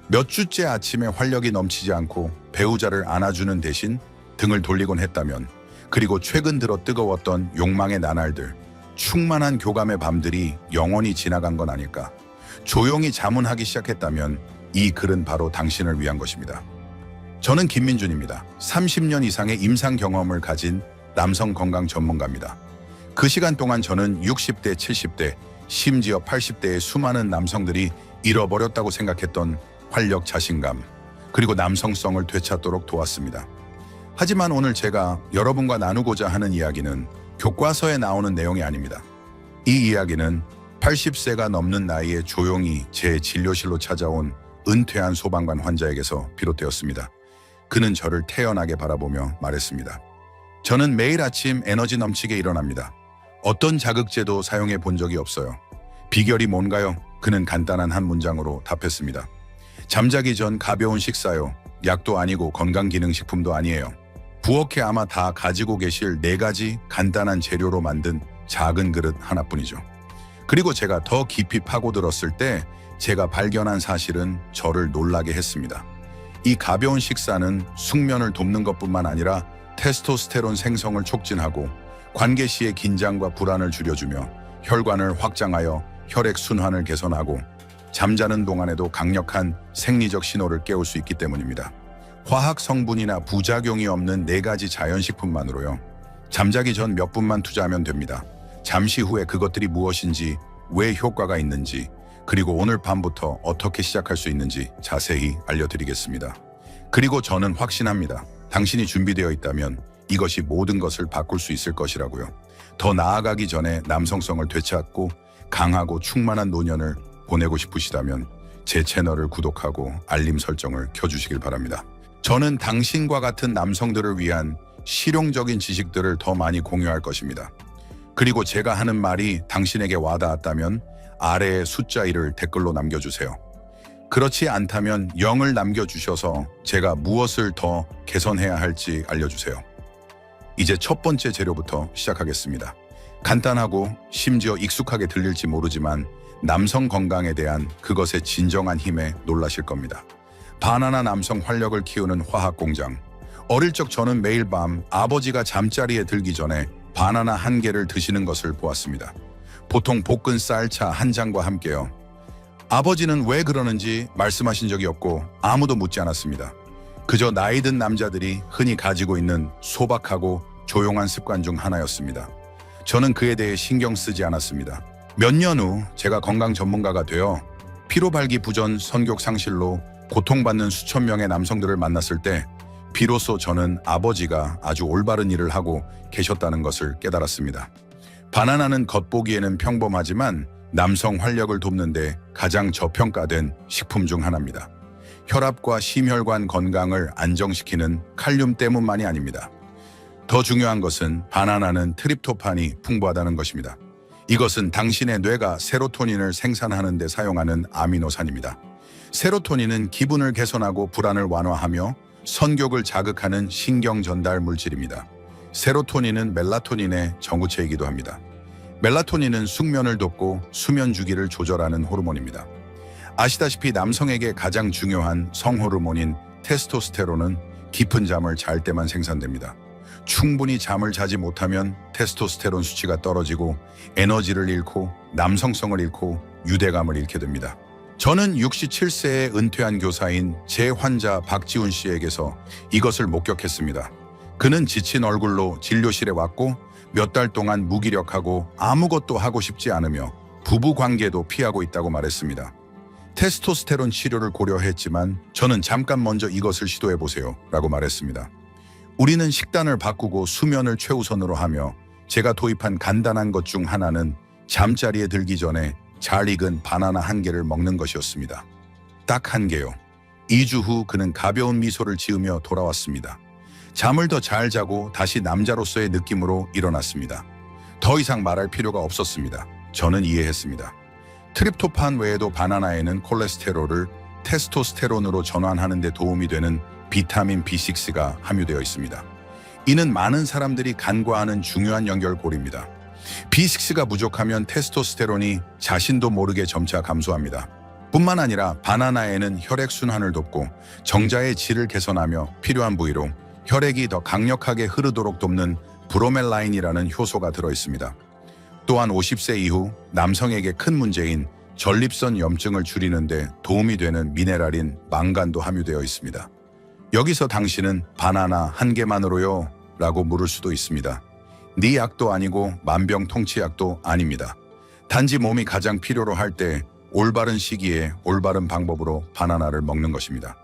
몇 주째 아침에 활력이 넘치지 않고 배우자를 안아주는 대신 등을 돌리곤 했다면, 그리고 최근 들어 뜨거웠던 욕망의 나날들, 충만한 교감의 밤들이 영원히 지나간 건 아닐까. 조용히 자문하기 시작했다면 이 글은 바로 당신을 위한 것입니다. 저는 김민준입니다. 30년 이상의 임상 경험을 가진 남성 건강 전문가입니다. 그 시간 동안 저는 60대, 70대, 심지어 80대의 수많은 남성들이 잃어버렸다고 생각했던 활력, 자신감, 그리고 남성성을 되찾도록 도왔습니다. 하지만 오늘 제가 여러분과 나누고자 하는 이야기는 교과서에 나오는 내용이 아닙니다. 이 이야기는 80세가 넘는 나이에 조용히 제 진료실로 찾아온 은퇴한 소방관 환자에게서 비롯되었습니다. 그는 저를 태연하게 바라보며 말했습니다. 저는 매일 아침 에너지 넘치게 일어납니다. 어떤 자극제도 사용해 본 적이 없어요. 비결이 뭔가요? 그는 간단한 한 문장으로 답했습니다. 잠자기 전 가벼운 식사요. 약도 아니고 건강기능식품도 아니에요. 부엌에 아마 다 가지고 계실 4가지 간단한 재료로 만든 작은 그릇 하나뿐이죠. 그리고 제가 더 깊이 파고들었을 때 제가 발견한 사실은 저를 놀라게 했습니다. 이 가벼운 식사는 숙면을 돕는 것뿐만 아니라 테스토스테론 생성을 촉진하고 관계 시의 긴장과 불안을 줄여주며 혈관을 확장하여 혈액순환을 개선하고 잠자는 동안에도 강력한 생리적 신호를 깨울 수 있기 때문입니다. 화학 성분이나 부작용이 없는 4가지 자연식품만으로요. 잠자기 전 몇 분만 투자하면 됩니다. 잠시 후에 그것들이 무엇인지, 왜 효과가 있는지, 그리고 오늘 밤부터 어떻게 시작할 수 있는지 자세히 알려드리겠습니다. 그리고 저는 확신합니다. 당신이 준비되어 있다면 이것이 모든 것을 바꿀 수 있을 것이라고요. 더 나아가기 전에 남성성을 되찾고 강하고 충만한 노년을 보내고 싶으시다면 제 채널을 구독하고 알림 설정을 켜주시길 바랍니다. 저는 당신과 같은 남성들을 위한 실용적인 지식들을 더 많이 공유할 것입니다. 그리고 제가 하는 말이 당신에게 와닿았다면 아래에 숫자 1을 댓글로 남겨주세요. 그렇지 않다면 0을 남겨주셔서 제가 무엇을 더 개선해야 할지 알려주세요. 이제 첫 번째 재료부터 시작하겠습니다. 간단하고 심지어 익숙하게 들릴지 모르지만 남성 건강에 대한 그것의 진정한 힘에 놀라실 겁니다. 바나나 남성 활력을 키우는 화학 공장. 어릴 적 저는 매일 밤 아버지가 잠자리에 들기 전에 바나나 1개를 드시는 것을 보았습니다. 보통 볶은 쌀차 1잔과 함께요. 아버지는 왜 그러는지 말씀하신 적이 없고 아무도 묻지 않았습니다. 그저 나이 든 남자들이 흔히 가지고 있는 소박하고 조용한 습관 중 하나였습니다. 저는 그에 대해 신경 쓰지 않았습니다. 몇 년 후 제가 건강 전문가가 되어 피로발기 부전 성욕 상실로 고통받는 수천 명의 남성들을 만났을 때 비로소 저는 아버지가 아주 올바른 일을 하고 계셨다는 것을 깨달았습니다. 바나나는 겉보기에는 평범하지만 남성 활력을 돕는데 가장 저평가된 식품 중 하나입니다. 혈압과 심혈관 건강을 안정시키는 칼륨 때문만이 아닙니다. 더 중요한 것은 바나나는 트립토판이 풍부하다는 것입니다. 이것은 당신의 뇌가 세로토닌을 생산하는 데 사용하는 아미노산입니다. 세로토닌은 기분을 개선하고 불안을 완화하며 성욕을 자극하는 신경 전달 물질입니다. 세로토닌은 멜라토닌의 정구체이기도 합니다. 멜라토닌은 숙면을 돕고 수면 주기를 조절하는 호르몬입니다. 아시다시피 남성에게 가장 중요한 성호르몬인 테스토스테론은 깊은 잠을 잘 때만 생산됩니다. 충분히 잠을 자지 못하면 테스토스테론 수치가 떨어지고 에너지를 잃고 남성성을 잃고 유대감을 잃게 됩니다. 저는 67세의 은퇴한 교사인 제 환자 박지훈 씨에게서 이것을 목격했습니다. 그는 지친 얼굴로 진료실에 왔고 몇 달 동안 무기력하고 아무것도 하고 싶지 않으며 부부 관계도 피하고 있다고 말했습니다. 테스토스테론 치료를 고려했지만 저는 잠깐 먼저 이것을 시도해보세요 라고 말했습니다. 우리는 식단을 바꾸고 수면을 최우선으로 하며 제가 도입한 간단한 것 중 하나는 잠자리에 들기 전에 잘 익은 바나나 1개를 먹는 것이었습니다. 딱 1개요. 2주 후 그는 가벼운 미소를 지으며 돌아왔습니다. 잠을 더 잘 자고 다시 남자로서의 느낌으로 일어났습니다. 더 이상 말할 필요가 없었습니다. 저는 이해했습니다. 트립토판 외에도 바나나에는 콜레스테롤을 테스토스테론으로 전환하는 데 도움이 되는 비타민 B6가 함유되어 있습니다. 이는 많은 사람들이 간과하는 중요한 연결고리입니다. B6가 부족하면 테스토스테론이 자신도 모르게 점차 감소합니다. 뿐만 아니라 바나나에는 혈액순환을 돕고 정자의 질을 개선하며 필요한 부위로 혈액이 더 강력하게 흐르도록 돕는 브로멜라인이라는 효소가 들어있습니다. 또한 50세 이후 남성에게 큰 문제인 전립선 염증을 줄이는 데 도움이 되는 미네랄인 망간도 함유되어 있습니다. 여기서 당신은 바나나 한 개만으로요? 라고 물을 수도 있습니다. 네 약도 아니고 만병통치약도 아닙니다. 단지 몸이 가장 필요로 할 때 올바른 시기에 올바른 방법으로 바나나를 먹는 것입니다.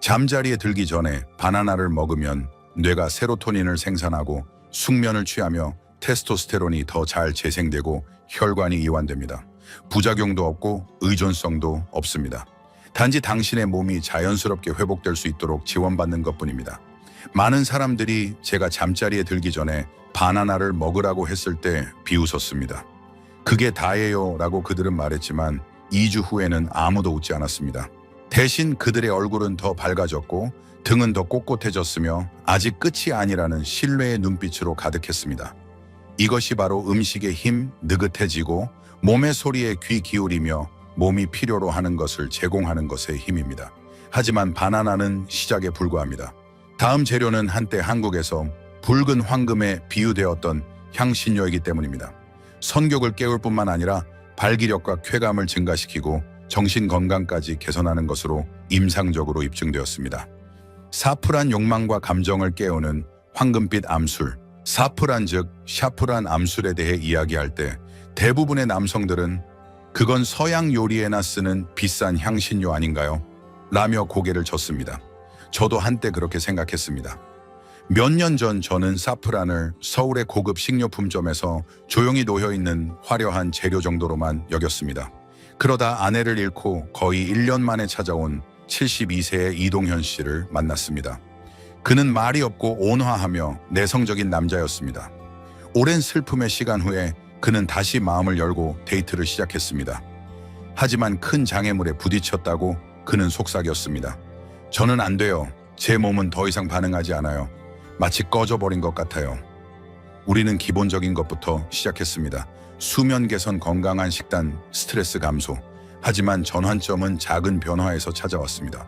잠자리에 들기 전에 바나나를 먹으면 뇌가 세로토닌을 생산하고 숙면을 취하며 테스토스테론이 더 잘 재생되고 혈관이 이완됩니다. 부작용도 없고 의존성도 없습니다. 단지 당신의 몸이 자연스럽게 회복될 수 있도록 지원받는 것뿐입니다. 많은 사람들이 제가 잠자리에 들기 전에 바나나를 먹으라고 했을 때 비웃었습니다. 그게 다예요 라고 그들은 말했지만 2주 후에는 아무도 웃지 않았습니다. 대신 그들의 얼굴은 더 밝아졌고 등은 더 꼿꼿해졌으며 아직 끝이 아니라는 신뢰의 눈빛으로 가득했습니다. 이것이 바로 음식의 힘, 느긋해지고 몸의 소리에 귀 기울이며 몸이 필요로 하는 것을 제공하는 것의 힘입니다. 하지만 바나나는 시작에 불과합니다. 다음 재료는 한때 한국에서 붉은 황금에 비유되었던 향신료이기 때문입니다. 성욕을 깨울 뿐만 아니라 발기력과 쾌감을 증가시키고 정신 건강까지 개선하는 것으로 임상적으로 입증되었습니다. 사프란 욕망과 감정을 깨우는 황금빛 암술, 사프란 즉 샤프란 암술에 대해 이야기할 때 대부분의 남성들은 그건 서양 요리에나 쓰는 비싼 향신료 아닌가요? 라며 고개를 젓습니다. 저도 한때 그렇게 생각했습니다. 몇 년 전 저는 사프란을 서울의 고급 식료품점에서 조용히 놓여있는 화려한 재료 정도로만 여겼습니다. 그러다 아내를 잃고 거의 1년 만에 찾아온 72세의 이동현 씨를 만났습니다. 그는 말이 없고 온화하며 내성적인 남자였습니다. 오랜 슬픔의 시간 후에 그는 다시 마음을 열고 데이트를 시작했습니다. 하지만 큰 장애물에 부딪혔다고 그는 속삭였습니다. 저는 안 돼요. 제 몸은 더 이상 반응하지 않아요. 마치 꺼져버린 것 같아요. 우리는 기본적인 것부터 시작했습니다. 수면 개선, 건강한 식단, 스트레스 감소. 하지만 전환점은 작은 변화에서 찾아왔습니다.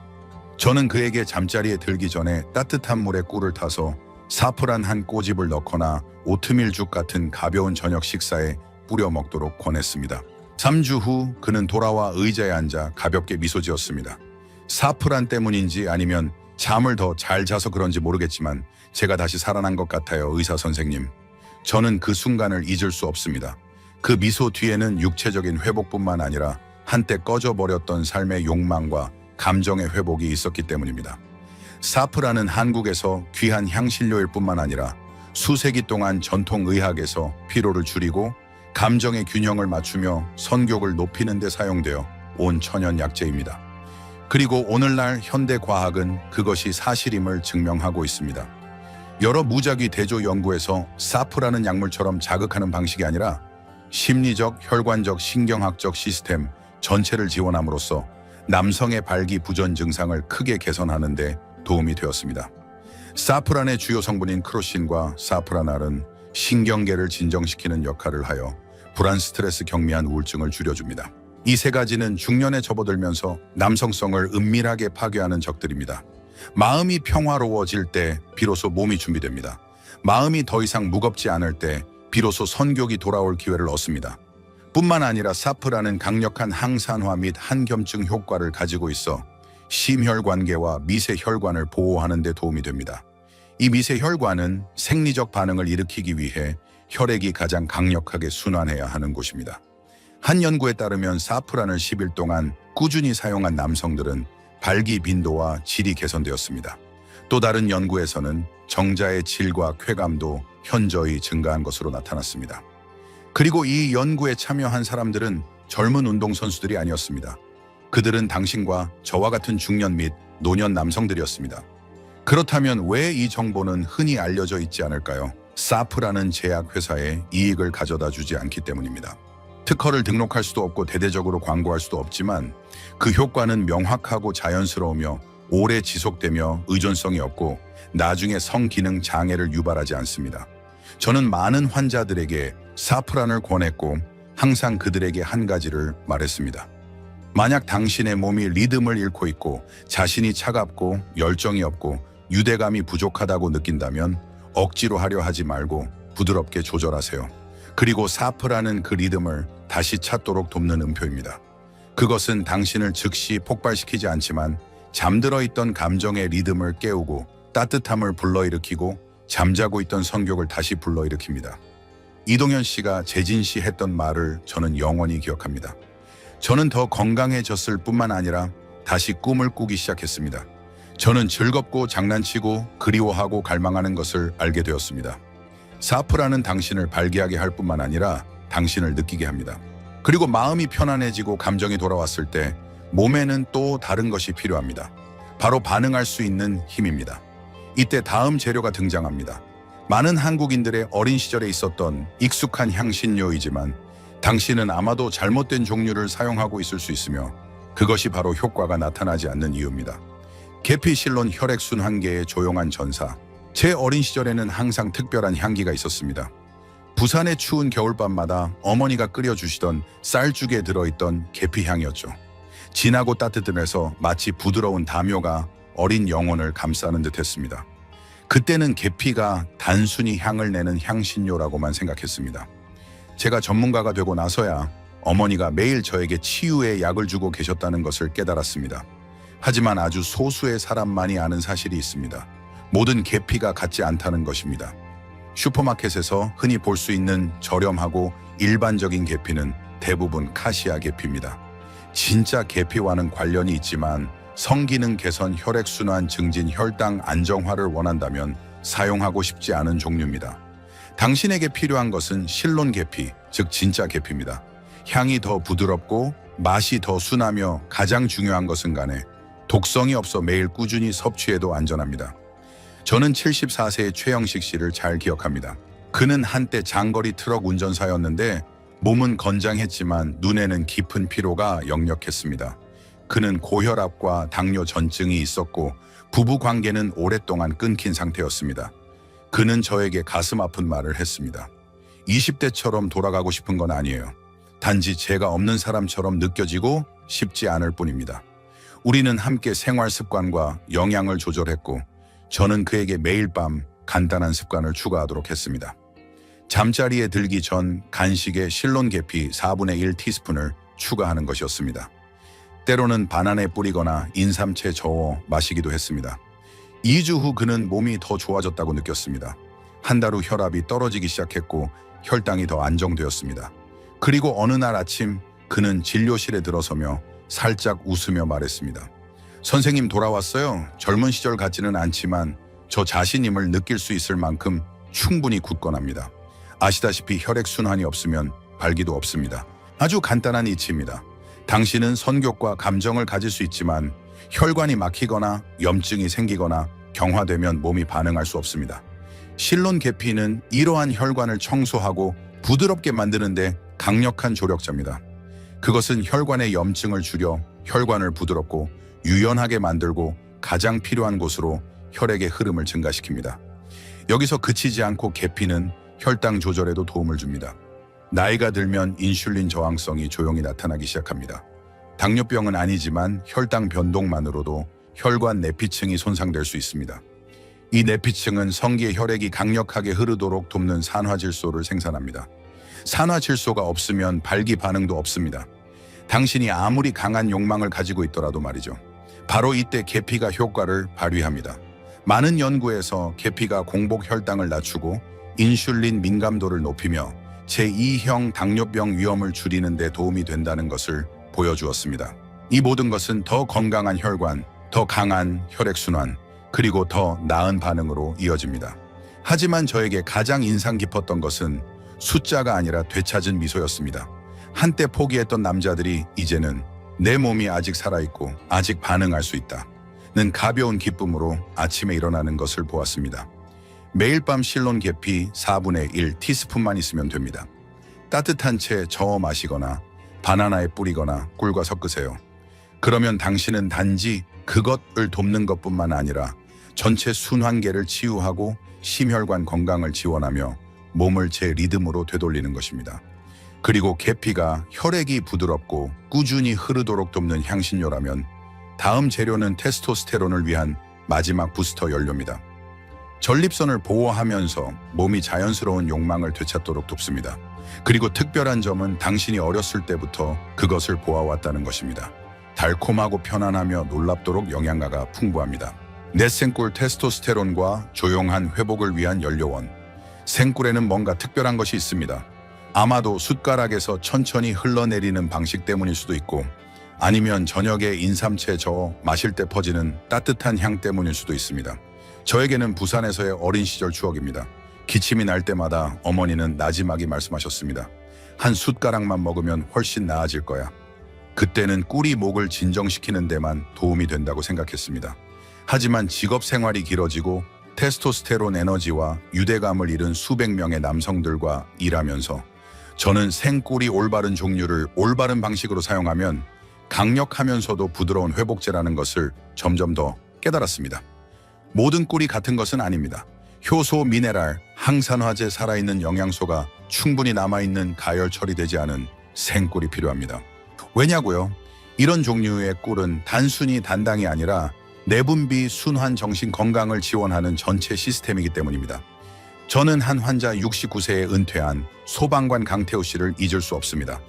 저는 그에게 잠자리에 들기 전에 따뜻한 물에 꿀을 타서 사프란 한 꼬집을 넣거나 오트밀죽 같은 가벼운 저녁 식사에 뿌려 먹도록 권했습니다. 3주 후 그는 돌아와 의자에 앉아 가볍게 미소 지었습니다. 사프란 때문인지 아니면 잠을 더 잘 자서 그런지 모르겠지만 제가 다시 살아난 것 같아요, 의사 선생님. 저는 그 순간을 잊을 수 없습니다. 그 미소 뒤에는 육체적인 회복뿐만 아니라 한때 꺼져버렸던 삶의 욕망과 감정의 회복이 있었기 때문입니다. 사프란은 한국에서 귀한 향신료일 뿐만 아니라 수세기 동안 전통의학에서 피로를 줄이고 감정의 균형을 맞추며 성욕을 높이는 데 사용되어 온 천연 약재입니다. 그리고 오늘날 현대 과학은 그것이 사실임을 증명하고 있습니다. 여러 무작위 대조 연구에서 사프라는 약물처럼 자극하는 방식이 아니라 심리적, 혈관적, 신경학적 시스템 전체를 지원함으로써 남성의 발기부전 증상을 크게 개선하는 데 도움이 되었습니다. 사프란의 주요 성분인 크로신과 사프라날은 신경계를 진정시키는 역할을 하여 불안, 스트레스, 경미한 우울증을 줄여줍니다. 이 세 가지는 중년에 접어들면서 남성성을 은밀하게 파괴하는 적들입니다. 마음이 평화로워질 때 비로소 몸이 준비됩니다. 마음이 더 이상 무겁지 않을 때 비로소 선욕이 돌아올 기회를 얻습니다. 뿐만 아니라 사프라는 강력한 항산화 및 항염증 효과를 가지고 있어 심혈관계와 미세혈관을 보호하는 데 도움이 됩니다. 이 미세혈관은 생리적 반응을 일으키기 위해 혈액이 가장 강력하게 순환해야 하는 곳입니다. 한 연구에 따르면 사프란을 10일 동안 꾸준히 사용한 남성들은 발기 빈도와 질이 개선되었습니다. 또 다른 연구에서는 정자의 질과 쾌감도 현저히 증가한 것으로 나타났습니다. 그리고 이 연구에 참여한 사람들은 젊은 운동선수들이 아니었습니다. 그들은 당신과 저와 같은 중년 및 노년 남성들이었습니다. 그렇다면 왜 이 정보는 흔히 알려져 있지 않을까요? 사프라는 제약회사에 이익을 가져다 주지 않기 때문입니다. 특허를 등록할 수도 없고 대대적으로 광고할 수도 없지만 그 효과는 명확하고 자연스러우며 오래 지속되며 의존성이 없고 나중에 성기능 장애를 유발하지 않습니다. 저는 많은 환자들에게 사프란을 권했고 항상 그들에게 한 가지를 말했습니다. 만약 당신의 몸이 리듬을 잃고 있고 자신이 차갑고 열정이 없고 유대감이 부족하다고 느낀다면 억지로 하려 하지 말고 부드럽게 조절하세요. 그리고 사프라는 그 리듬을 다시 찾도록 돕는 음표입니다. 그것은 당신을 즉시 폭발시키지 않지만 잠들어 있던 감정의 리듬을 깨우고 따뜻함을 불러일으키고 잠자고 있던 성격을 다시 불러일으킵니다. 이동현 씨가 재진 씨 했던 말을 저는 영원히 기억합니다. 저는 더 건강해졌을 뿐만 아니라 다시 꿈을 꾸기 시작했습니다. 저는 즐겁고 장난치고 그리워하고 갈망하는 것을 알게 되었습니다. 사프라는 당신을 발기하게 할 뿐만 아니라 당신을 느끼게 합니다. 그리고 마음이 편안해지고 감정이 돌아왔을 때 몸에는 또 다른 것이 필요합니다. 바로 반응할 수 있는 힘입니다. 이때 다음 재료가 등장합니다. 많은 한국인들의 어린 시절에 있었던 익숙한 향신료이지만 당신은 아마도 잘못된 종류를 사용하고 있을 수 있으며 그것이 바로 효과가 나타나지 않는 이유입니다. 계피실론 혈액순환계의 조용한 전사. 제 어린 시절에는 항상 특별한 향기가 있었습니다. 부산의 추운 겨울밤마다 어머니가 끓여주시던 쌀죽에 들어있던 계피향이었죠. 진하고 따뜻하면서 마치 부드러운 담요가 어린 영혼을 감싸는 듯 했습니다. 그때는 계피가 단순히 향을 내는 향신료라고만 생각했습니다. 제가 전문가가 되고 나서야 어머니가 매일 저에게 치유의 약을 주고 계셨다는 것을 깨달았습니다. 하지만 아주 소수의 사람만이 아는 사실이 있습니다. 모든 계피가 같지 않다는 것입니다. 슈퍼마켓에서 흔히 볼 수 있는 저렴하고 일반적인 계피는 대부분 카시아 계피입니다. 진짜 계피와는 관련이 있지만 성기능 개선, 혈액순환 증진, 혈당 안정화를 원한다면 사용하고 싶지 않은 종류입니다. 당신에게 필요한 것은 실론 계피, 즉 진짜 계피입니다. 향이 더 부드럽고 맛이 더 순하며 가장 중요한 것은 간에 독성이 없어 매일 꾸준히 섭취해도 안전합니다. 저는 74세의 최영식 씨를 잘 기억합니다. 그는 한때 장거리 트럭 운전사였는데 몸은 건장했지만 눈에는 깊은 피로가 역력했습니다. 그는 고혈압과 당뇨 전증이 있었고 부부 관계는 오랫동안 끊긴 상태였습니다. 그는 저에게 가슴 아픈 말을 했습니다. 20대처럼 돌아가고 싶은 건 아니에요. 단지 제가 없는 사람처럼 느껴지고 싶지 않을 뿐입니다. 우리는 함께 생활 습관과 영양을 조절했고 저는 그에게 매일 밤 간단한 습관을 추가하도록 했습니다. 잠자리에 들기 전 간식에 실론 계피 4분의 1 티스푼을 추가하는 것이었습니다. 때로는 바나나에 뿌리거나 인삼채 저어 마시기도 했습니다. 2주 후 그는 몸이 더 좋아졌다고 느꼈습니다. 한 달 후 혈압이 떨어지기 시작했고 혈당이 더 안정되었습니다. 그리고 어느 날 아침 그는 진료실에 들어서며 살짝 웃으며 말했습니다. 선생님 돌아왔어요. 젊은 시절 같지는 않지만 저 자신임을 느낄 수 있을 만큼 충분히 굳건합니다. 아시다시피 혈액순환이 없으면 발기도 없습니다. 아주 간단한 이치입니다. 당신은 선격과 감정을 가질 수 있지만 혈관이 막히거나 염증이 생기거나 경화되면 몸이 반응할 수 없습니다. 실론 계피는 이러한 혈관을 청소하고 부드럽게 만드는데 강력한 조력자입니다. 그것은 혈관의 염증을 줄여 혈관을 부드럽고 유연하게 만들고 가장 필요한 곳으로 혈액의 흐름을 증가시킵니다. 여기서 그치지 않고 계피는 혈당 조절에도 도움을 줍니다. 나이가 들면 인슐린 저항성이 조용히 나타나기 시작합니다. 당뇨병은 아니지만 혈당 변동만으로도 혈관 내피층이 손상될 수 있습니다. 이 내피층은 성기의 혈액이 강력하게 흐르도록 돕는 산화질소를 생산합니다. 산화질소가 없으면 발기 반응도 없습니다. 당신이 아무리 강한 욕망을 가지고 있더라도 말이죠. 바로 이때 계피가 효과를 발휘합니다. 많은 연구에서 계피가 공복 혈당을 낮추고 인슐린 민감도를 높이며 제2형 당뇨병 위험을 줄이는 데 도움이 된다는 것을 보여주었습니다. 이 모든 것은 더 건강한 혈관, 더 강한 혈액순환, 그리고 더 나은 반응으로 이어집니다. 하지만 저에게 가장 인상 깊었던 것은 숫자가 아니라 되찾은 미소였습니다. 한때 포기했던 남자들이 이제는 내 몸이 아직 살아있고 아직 반응할 수 있다는 가벼운 기쁨으로 아침에 일어나는 것을 보았습니다. 매일 밤 실론 계피 4분의 1 티스푼만 있으면 됩니다. 따뜻한 채 저어 마시거나 바나나에 뿌리거나 꿀과 섞으세요. 그러면 당신은 단지 그것을 돕는 것뿐만 아니라 전체 순환계를 치유하고 심혈관 건강을 지원하며 몸을 제 리듬으로 되돌리는 것입니다. 그리고 계피가 혈액이 부드럽고 꾸준히 흐르도록 돕는 향신료라면 다음 재료는 테스토스테론을 위한 마지막 부스터 연료입니다. 전립선을 보호하면서 몸이 자연스러운 욕망을 되찾도록 돕습니다. 그리고 특별한 점은 당신이 어렸을 때부터 그것을 보아왔다는 것입니다. 달콤하고 편안하며 놀랍도록 영양가가 풍부합니다. 넷생꿀 테스토스테론과 조용한 회복을 위한 연료원. 생꿀에는 뭔가 특별한 것이 있습니다. 아마도 숟가락에서 천천히 흘러내리는 방식 때문일 수도 있고 아니면 저녁에 인삼채 저어 마실 때 퍼지는 따뜻한 향 때문일 수도 있습니다. 저에게는 부산에서의 어린 시절 추억입니다. 기침이 날 때마다 어머니는 나지막이 말씀하셨습니다. 한 숟가락만 먹으면 훨씬 나아질 거야. 그때는 꿀이 목을 진정시키는 데만 도움이 된다고 생각했습니다. 하지만 직업 생활이 길어지고 테스토스테론 에너지와 유대감을 잃은 수백 명의 남성들과 일하면서 저는 생꿀이 올바른 종류를 올바른 방식으로 사용하면 강력하면서도 부드러운 회복제라는 것을 점점 더 깨달았습니다. 모든 꿀이 같은 것은 아닙니다. 효소, 미네랄, 항산화제, 살아있는 영양소가 충분히 남아있는 가열 처리되지 않은 생꿀이 필요합니다. 왜냐고요? 이런 종류의 꿀은 단순히 단당이 아니라 내분비, 순환, 정신 건강을 지원하는 전체 시스템이기 때문입니다. 저는 한 환자 69세에 은퇴한 소방관 강태우 씨를 잊을 수 없습니다.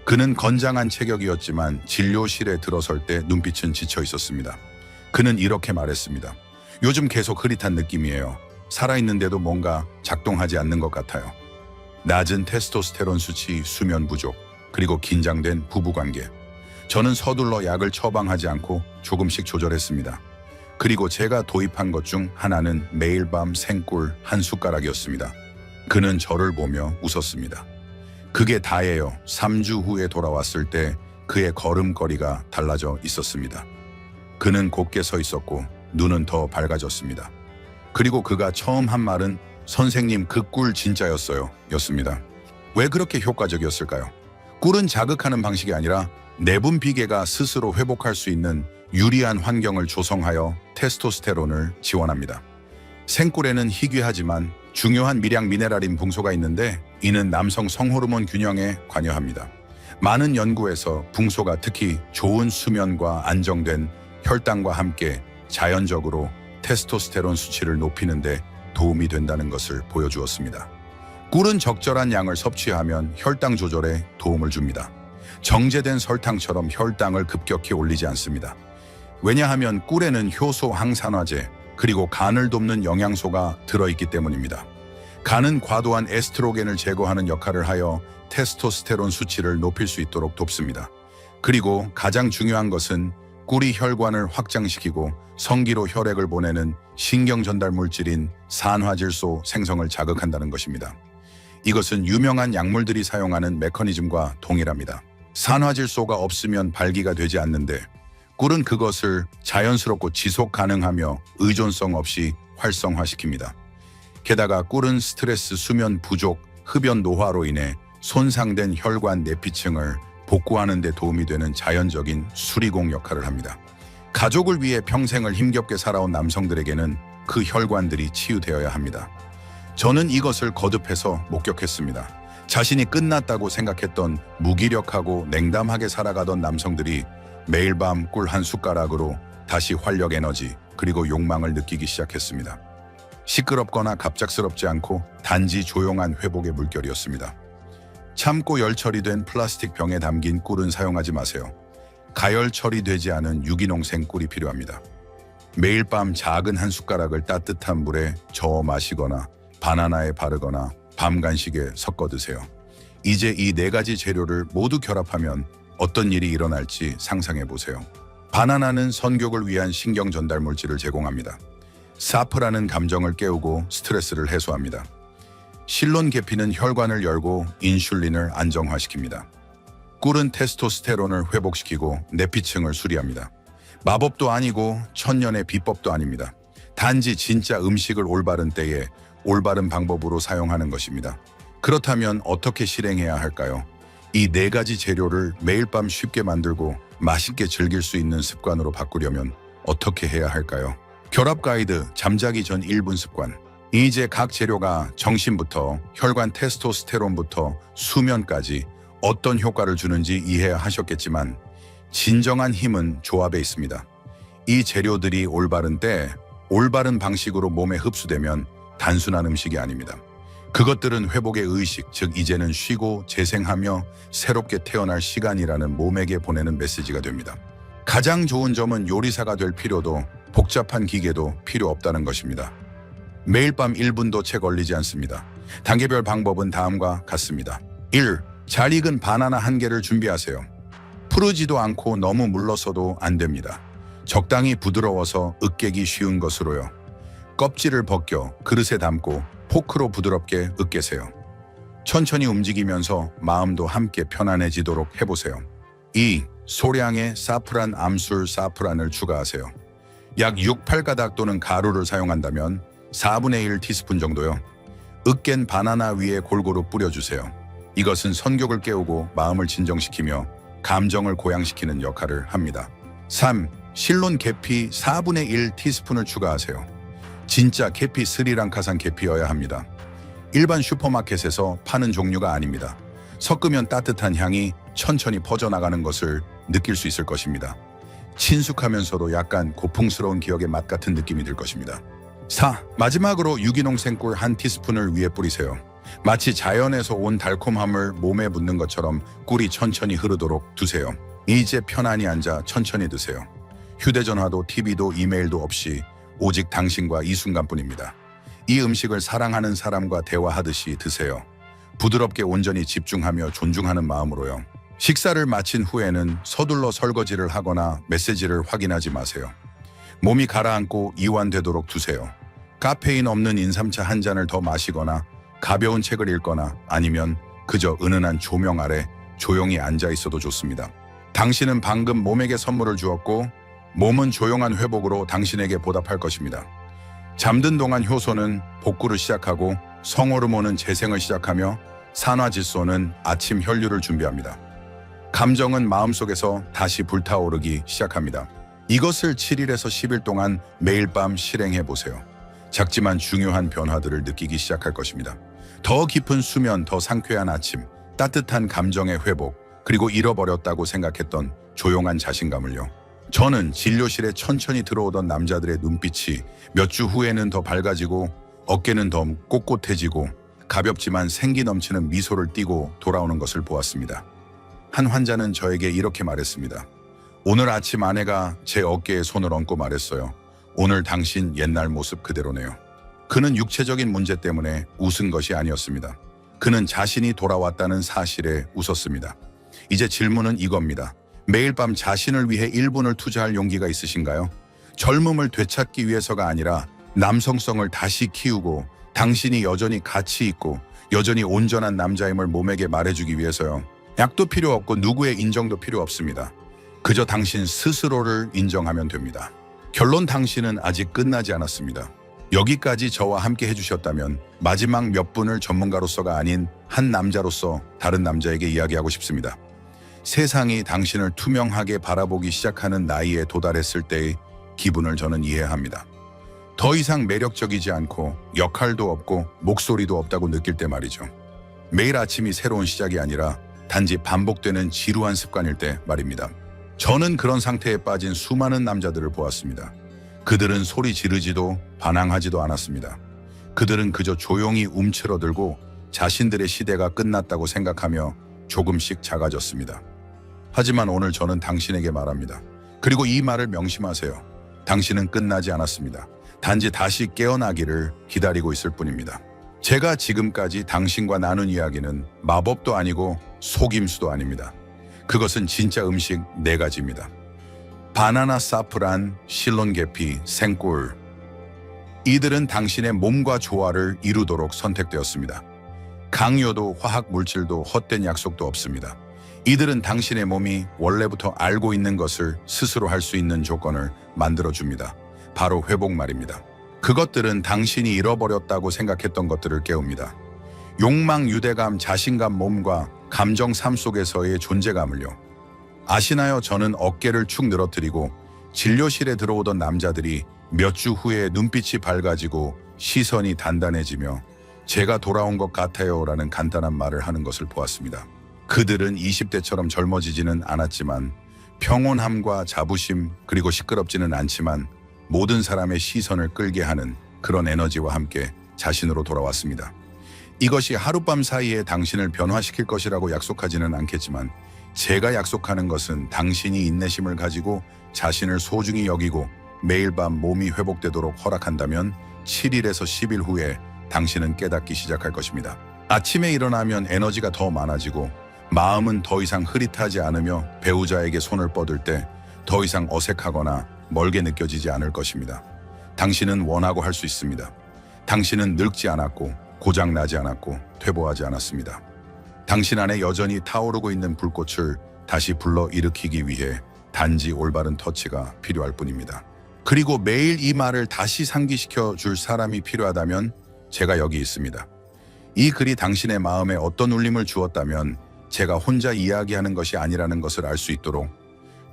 그는 건장한 체격이었지만 진료실에 들어설 때 눈빛은 지쳐 있었습니다. 그는 이렇게 말했습니다. 요즘 계속 흐릿한 느낌이에요. 살아있는데도 뭔가 작동하지 않는 것 같아요. 낮은 테스토스테론 수치, 수면 부족, 그리고 긴장된 부부관계. 저는 서둘러 약을 처방하지 않고 조금씩 조절했습니다. 그리고 제가 도입한 것 중 하나는 매일 밤 생꿀 한 숟가락이었습니다. 그는 저를 보며 웃었습니다. 그게 다예요. 3주 후에 돌아왔을 때 그의 걸음걸이가 달라져 있었습니다. 그는 곧게 서 있었고 눈은 더 밝아졌습니다. 그리고 그가 처음 한 말은 선생님 그 꿀 진짜였어요 였습니다. 왜 그렇게 효과적이었을까요? 꿀은 자극하는 방식이 아니라 내분 비계가 스스로 회복할 수 있는 유리한 환경을 조성하여 테스토스테론을 지원합니다. 생꿀에는 희귀하지만 중요한 미량 미네랄인 붕소가 있는데 이는 남성 성호르몬 균형에 관여합니다. 많은 연구에서 붕소가 특히 좋은 수면과 안정된 혈당과 함께 자연적으로 테스토스테론 수치를 높이는 데 도움이 된다는 것을 보여주었습니다. 꿀은 적절한 양을 섭취하면 혈당 조절에 도움을 줍니다. 정제된 설탕처럼 혈당을 급격히 올리지 않습니다. 왜냐하면 꿀에는 효소, 항산화제, 그리고 간을 돕는 영양소가 들어있기 때문입니다. 간은 과도한 에스트로겐을 제거하는 역할을 하여 테스토스테론 수치를 높일 수 있도록 돕습니다. 그리고 가장 중요한 것은 꿀이 혈관을 확장시키고 성기로 혈액을 보내는 신경 전달 물질인 산화질소 생성을 자극한다는 것입니다. 이것은 유명한 약물들이 사용하는 메커니즘과 동일합니다. 산화질소가 없으면 발기가 되지 않는데 꿀은 그것을 자연스럽고 지속 가능하며 의존성 없이 활성화시킵니다. 게다가 꿀은 스트레스, 수면 부족, 흡연 노화로 인해 손상된 혈관 내피층을 복구하는 데 도움이 되는 자연적인 수리공 역할을 합니다. 가족을 위해 평생을 힘겹게 살아온 남성들에게는 그 혈관들이 치유되어야 합니다. 저는 이것을 거듭해서 목격했습니다. 자신이 끝났다고 생각했던 무기력하고 냉담하게 살아가던 남성들이 매일 밤 꿀 한 숟가락으로 다시 활력, 에너지, 그리고 욕망을 느끼기 시작했습니다. 시끄럽거나 갑작스럽지 않고 단지 조용한 회복의 물결이었습니다. 참고 열 처리된 플라스틱 병에 담긴 꿀은 사용하지 마세요. 가열 처리되지 않은 유기농 생꿀이 필요합니다. 매일 밤 작은 한 숟가락을 따뜻한 물에 저어 마시거나 바나나에 바르거나 밤 간식에 섞어 드세요. 이제 이 네 가지 재료를 모두 결합하면 어떤 일이 일어날지 상상해 보세요. 바나나는 선교를 위한 신경 전달 물질을 제공합니다. 사프라는 감정을 깨우고 스트레스를 해소합니다. 실론 계피는 혈관을 열고 인슐린을 안정화시킵니다. 꿀은 테스토스테론을 회복시키고 내피층을 수리합니다. 마법도 아니고 천년의 비법도 아닙니다. 단지 진짜 음식을 올바른 때에 올바른 방법으로 사용하는 것입니다. 그렇다면 어떻게 실행해야 할까요? 이 네 가지 재료를 매일 밤 쉽게 만들고 맛있게 즐길 수 있는 습관으로 바꾸려면 어떻게 해야 할까요? 결합 가이드, 잠자기 전 1분 습관. 이제 각 재료가 정신부터 혈관, 테스토스테론부터 수면까지 어떤 효과를 주는지 이해하셨겠지만 진정한 힘은 조합에 있습니다. 이 재료들이 올바른 때, 올바른 방식으로 몸에 흡수되면 단순한 음식이 아닙니다. 그것들은 회복의 의식, 즉 이제는 쉬고 재생하며 새롭게 태어날 시간이라는 몸에게 보내는 메시지가 됩니다. 가장 좋은 점은 요리사가 될 필요도 복잡한 기계도 필요 없다는 것입니다. 매일 밤 1분도 채 걸리지 않습니다. 단계별 방법은 다음과 같습니다. 1. 잘 익은 바나나 1개를 준비하세요. 푸르지도 않고 너무 물러서도 안 됩니다. 적당히 부드러워서 으깨기 쉬운 것으로요. 껍질을 벗겨 그릇에 담고 포크로 부드럽게 으깨세요. 천천히 움직이면서 마음도 함께 편안해지도록 해보세요. 2. 소량의 사프란 암술 사프란을 추가하세요. 약 6, 8가닥 또는 가루를 사용한다면 4분의 1 티스푼 정도요. 으깬 바나나 위에 골고루 뿌려주세요. 이것은 성격을 깨우고 마음을 진정시키며 감정을 고양시키는 역할을 합니다. 3. 실론 계피 4분의 1 티스푼을 추가하세요. 진짜 계피 스리랑카산 계피여야 합니다. 일반 슈퍼마켓에서 파는 종류가 아닙니다. 섞으면 따뜻한 향이 천천히 퍼져나가는 것을 느낄 수 있을 것입니다. 친숙하면서도 약간 고풍스러운 기억의 맛 같은 느낌이 들 것입니다. 4. 마지막으로 유기농 생꿀 1티스푼을 위에 뿌리세요. 마치 자연에서 온 달콤함을 몸에 묻는 것처럼 꿀이 천천히 흐르도록 두세요. 이제 편안히 앉아 천천히 드세요. 휴대전화도 TV도 이메일도 없이 오직 당신과 이 순간뿐입니다. 이 음식을 사랑하는 사람과 대화하듯이 드세요. 부드럽게 온전히 집중하며 존중하는 마음으로요. 식사를 마친 후에는 서둘러 설거지를 하거나 메시지를 확인하지 마세요. 몸이 가라앉고 이완되도록 두세요. 카페인 없는 인삼차 1잔을 더 마시거나 가벼운 책을 읽거나 아니면 그저 은은한 조명 아래 조용히 앉아 있어도 좋습니다. 당신은 방금 몸에게 선물을 주었고 몸은 조용한 회복으로 당신에게 보답할 것입니다. 잠든 동안 효소는 복구를 시작하고 성호르몬은 재생을 시작하며 산화질소는 아침 혈류를 준비합니다. 감정은 마음속에서 다시 불타오르기 시작합니다. 이것을 7일에서 10일 동안 매일 밤 실행해 보세요. 작지만 중요한 변화들을 느끼기 시작할 것입니다. 더 깊은 수면, 더 상쾌한 아침, 따뜻한 감정의 회복, 그리고 잃어버렸다고 생각했던 조용한 자신감을요. 저는 진료실에 천천히 들어오던 남자들의 눈빛이 몇 주 후에는 더 밝아지고 어깨는 더 꼿꼿해지고 가볍지만 생기 넘치는 미소를 띠고 돌아오는 것을 보았습니다. 한 환자는 저에게 이렇게 말했습니다. 오늘 아침 아내가 제 어깨에 손을 얹고 말했어요. 오늘 당신 옛날 모습 그대로네요. 그는 육체적인 문제 때문에 웃은 것이 아니었습니다. 그는 자신이 돌아왔다는 사실에 웃었습니다. 이제 질문은 이겁니다. 매일 밤 자신을 위해 1분을 투자할 용기가 있으신가요? 젊음을 되찾기 위해서가 아니라 남성성을 다시 키우고 당신이 여전히 가치 있고 여전히 온전한 남자임을 몸에게 말해주기 위해서요. 약도 필요 없고 누구의 인정도 필요 없습니다. 그저 당신 스스로를 인정하면 됩니다. 결론, 당신은 아직 끝나지 않았습니다. 여기까지 저와 함께 해주셨다면 마지막 몇 분을 전문가로서가 아닌 한 남자로서 다른 남자에게 이야기하고 싶습니다. 세상이 당신을 투명하게 바라보기 시작하는 나이에 도달했을 때의 기분을 저는 이해합니다. 더 이상 매력적이지 않고 역할도 없고 목소리도 없다고 느낄 때 말이죠. 매일 아침이 새로운 시작이 아니라 단지 반복되는 지루한 습관일 때 말입니다. 저는 그런 상태에 빠진 수많은 남자들을 보았습니다. 그들은 소리 지르지도 반항하지도 않았습니다. 그들은 그저 조용히 움츠러들고 자신들의 시대가 끝났다고 생각하며 조금씩 작아졌습니다. 하지만 오늘 저는 당신에게 말합니다. 그리고 이 말을 명심하세요. 당신은 끝나지 않았습니다. 단지 다시 깨어나기를 기다리고 있을 뿐입니다. 제가 지금까지 당신과 나눈 이야기는 마법도 아니고 속임수도 아닙니다. 그것은 진짜 음식 4가지입니다. 바나나, 사프란, 실론 계피, 생꿀. 이들은 당신의 몸과 조화를 이루도록 선택되었습니다. 강요도 화학 물질도 헛된 약속도 없습니다. 이들은 당신의 몸이 원래부터 알고 있는 것을 스스로 할 수 있는 조건을 만들어줍니다. 바로 회복 말입니다. 그것들은 당신이 잃어버렸다고 생각했던 것들을 깨웁니다. 욕망, 유대감, 자신감, 몸과 감정, 삶 속에서의 존재감을요. 아시나요? 저는 어깨를 축 늘어뜨리고 진료실에 들어오던 남자들이 몇 주 후에 눈빛이 밝아지고 시선이 단단해지며 제가 돌아온 것 같아요 라는 간단한 말을 하는 것을 보았습니다. 그들은 20대처럼 젊어지지는 않았지만 평온함과 자부심 그리고 시끄럽지는 않지만 모든 사람의 시선을 끌게 하는 그런 에너지와 함께 자신으로 돌아왔습니다. 이것이 하룻밤 사이에 당신을 변화시킬 것이라고 약속하지는 않겠지만 제가 약속하는 것은 당신이 인내심을 가지고 자신을 소중히 여기고 매일 밤 몸이 회복되도록 허락한다면 7일에서 10일 후에 당신은 깨닫기 시작할 것입니다. 아침에 일어나면 에너지가 더 많아지고 마음은 더 이상 흐릿하지 않으며 배우자에게 손을 뻗을 때 더 이상 어색하거나 멀게 느껴지지 않을 것입니다. 당신은 원하고 할 수 있습니다. 당신은 늙지 않았고 고장나지 않았고 퇴보하지 않았습니다. 당신 안에 여전히 타오르고 있는 불꽃을 다시 불러일으키기 위해 단지 올바른 터치가 필요할 뿐입니다. 그리고 매일 이 말을 다시 상기시켜 줄 사람이 필요하다면 제가 여기 있습니다. 이 글이 당신의 마음에 어떤 울림을 주었다면 제가 혼자 이야기하는 것이 아니라는 것을 알 수 있도록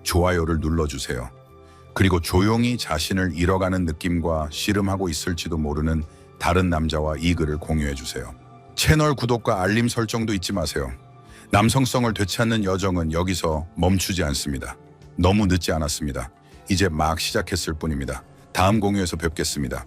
좋아요를 눌러주세요. 그리고 조용히 자신을 잃어가는 느낌과 씨름하고 있을지도 모르는 다른 남자와 이 글을 공유해주세요. 채널 구독과 알림 설정도 잊지 마세요. 남성성을 되찾는 여정은 여기서 멈추지 않습니다. 너무 늦지 않았습니다. 이제 막 시작했을 뿐입니다. 다음 공유에서 뵙겠습니다.